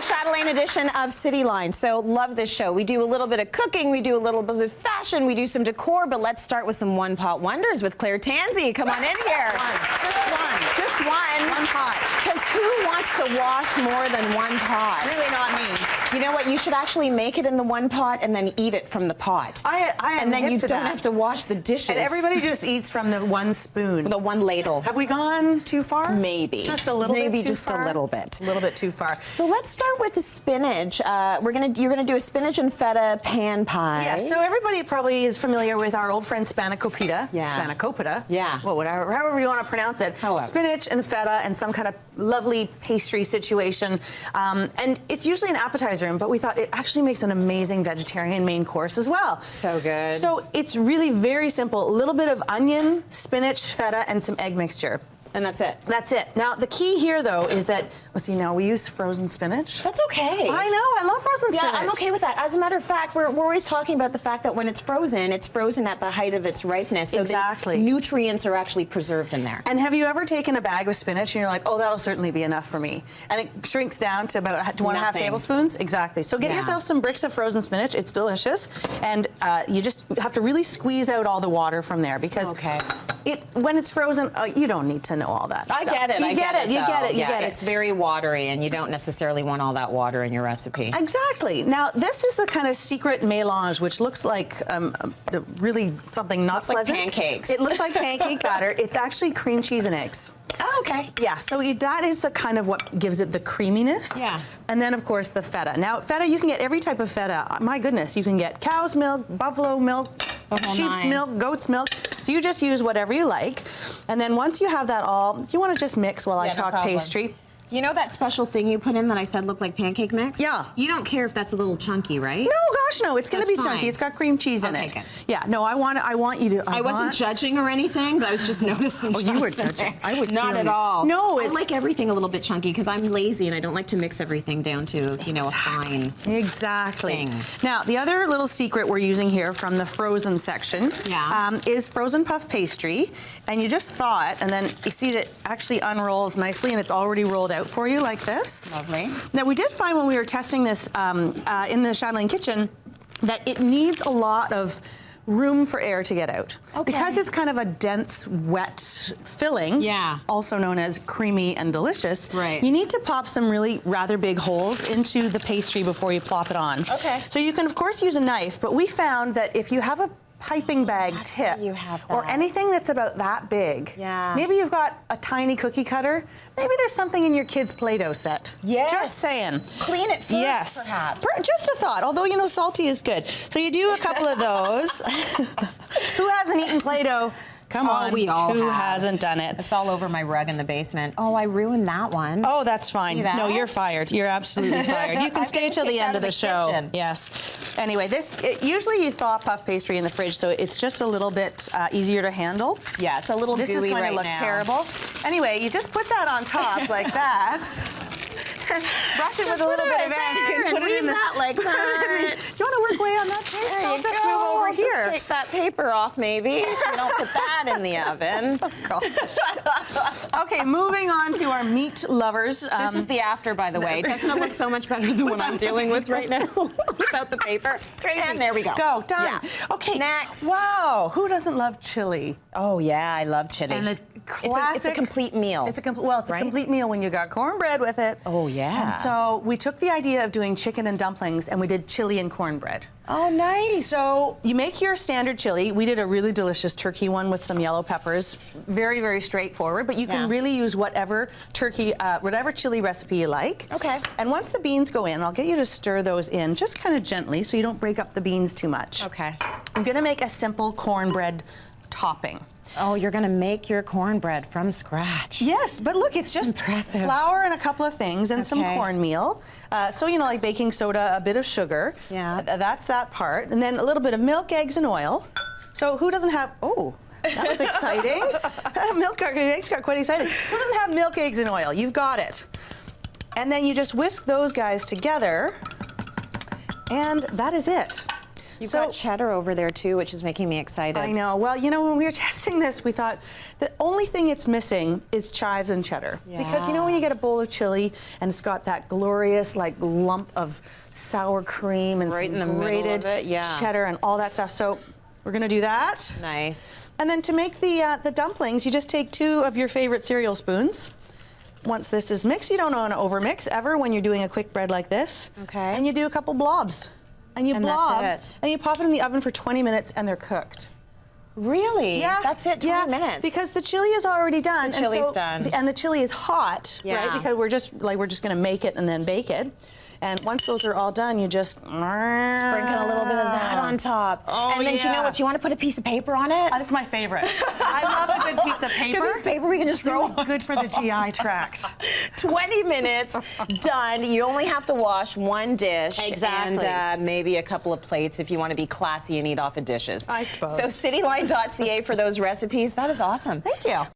Chatelaine edition of City Line. So love this show. We do a little bit of cooking, we do a little bit of fashion, we do some decor, but let's start with some one-pot wonders with Tansey. Come on in here. Just one. One pot. Because who wants to wash more than one pot? Really not me. You know what? You should actually make it in the one pot and then eat it from the pot. I am and then hip you to don't that. have to wash the dishes. And everybody just eats from the one spoon. The one ladle. Have we gone too far? Maybe. Just a little bit too far? Maybe just a little bit. A little bit too far. So let's start with the spinach. You're gonna do a spinach and feta pan pie. Yeah, so everybody probably is familiar with our old friend Spanakopita. Yeah. Spanakopita. Yeah. Well, whatever, however you want to pronounce it. However. Spinach and feta and some kind of lovely pastry situation. And it's usually an appetizer, but we thought it actually makes an amazing vegetarian main course as well. So good. So it's really very simple. A little bit of onion, spinach, feta, and some egg mixture. And that's it. That's it. Now, the key here, though, is that, well, see, now we use frozen spinach. That's okay. I know, I love frozen spinach. Yeah, I'm okay with that. As a matter of fact, we're always talking about the fact that when it's frozen at the height of its ripeness. So exactly. The nutrients are actually preserved in there. And have you ever taken a bag of spinach and you're like, oh, that'll certainly be enough for me? And it shrinks down to about 1.5 tablespoons? Exactly. So get yourself some bricks of frozen spinach. It's delicious. And you just have to really squeeze out all the water from there because when it's frozen, you don't need to know all that stuff. I get it. You get it. It's very watery, and you don't necessarily want all that water in your recipe. Exactly. Now, this is the kind of secret mélange, which looks like really something not pleasant. Like pancakes. It looks like pancake batter. It's actually cream cheese and eggs. Oh, okay. Yeah, so that is the kind of what gives it the creaminess. Yeah. And then, of course, the feta. Now, feta, you can get every type of feta. My goodness, you can get cow's milk, buffalo milk, sheep's milk, goat's milk. So you just use whatever you like. And then once you have that all, you want to just mix while I talk pastry. You know that special thing you put in that I said looked like pancake mix? Yeah. You don't care if that's a little chunky, right? No, gosh, no. It's going to be chunky. It's got cream cheese in it. Good. Yeah. No, I want you to. I wasn't judging or anything, but I was just noticing. Oh, you were judging. I was not at all. No, I like everything a little bit chunky because I'm lazy and I don't like to mix everything down to a fine. Exactly. thing. Now, the other little secret we're using here from the frozen section is frozen puff pastry, and you just thaw it, and then you see that it actually unrolls nicely, and it's already rolled out for you like this. Lovely. Now, we did find when we were testing this in the Chatelaine kitchen that it needs a lot of room for air to get out. Okay. Because it's kind of a dense, wet filling, also known as creamy and delicious, you need to pop some really rather big holes into the pastry before you plop it on. Okay. So you can, of course, use a knife, but we found that if you have a piping bag tip or anything that's about that big. Maybe you've got a tiny cookie cutter. Maybe there's something in your kid's Play-Doh set. Yes. Just saying. Clean it first, perhaps. Just a thought, although, you know, salty is good. So you do a couple of those. Who hasn't eaten Play-Doh? Come on, we all who hasn't done it? It's all over my rug in the basement. Oh, I ruined that one. Oh, that's fine. No, you're fired. You're absolutely fired. You can stay till the end of the show. Kitchen. Yes. Anyway, usually you thaw puff pastry in the fridge, so it's just a little bit easier to handle. Yeah, it's a little gooey. This is going to look terrible. Anyway, you just put that on top like that. Brush it with a little bit of egg and put it in like that. You want to work away on that taste? There you just move over here. Just take that paper off, maybe, so don't put that in the oven. Oh, gosh. Okay, moving on to our meat lovers. This is the after, by the way. Doesn't it look so much better than what I'm dealing with right now without the paper? And there we go. Go, done. Yeah. Okay. Next. Wow, who doesn't love chili? Oh, yeah, I love chili. And the classic. It's a complete meal. It's a complete meal when you got cornbread with it. Oh, yeah. And so we took the idea of doing chicken and dumplings, and we did chili and cornbread. Oh, nice. So you make your standard chili. We did a really delicious turkey one with some yellow peppers. Very, very straightforward, but you can really use whatever chili recipe you like. Okay. And once the beans go in, I'll get you to stir those in just kind of gently so you don't break up the beans too much. Okay. I'm gonna make a simple cornbread topping. Oh, you're gonna make your cornbread from scratch. Yes, but look, it's just flour and a couple of things and some cornmeal. So, you know, like baking soda, a bit of sugar. Yeah. That's that part. And then a little bit of milk, eggs, and oil. So who doesn't have, that was exciting. Milk, eggs got quite excited. Who doesn't have milk, eggs, and oil? You've got it. And then you just whisk those guys together, and that is it. You've got cheddar over there too, which is making me excited. I know. Well, you know, when we were testing this, we thought the only thing it's missing is chives and cheddar. Yeah. Because you know when you get a bowl of chili and it's got that glorious like lump of sour cream and right some in the grated middle of it, yeah. cheddar and all that stuff. So we're gonna do that. Nice. And then to make the dumplings, you just take 2 of your favorite cereal spoons. Once this is mixed, you don't want to overmix ever when you're doing a quick bread like this. Okay. And you do a couple blobs. And you blob, that's it. and you pop it in the oven for 20 minutes and they're cooked. Really? Yeah. That's it, 20 minutes? Because the chili is already done. The chili's done. And the chili is hot, Yeah. right? Because we're just gonna make it and then bake it. And once those are all done, you just sprinkle a little bit of that on top. Oh, and then yeah. you know what? You want to put a piece of paper on it? That's my favorite. I love a good piece of paper. Piece of paper we can just throw on good for the GI tract. 20 minutes, done. You only have to wash 1 dish. Exactly. And maybe a couple of plates if you want to be classy and eat off of dishes. I suppose. So cityline.ca for those recipes. That is awesome. Thank you.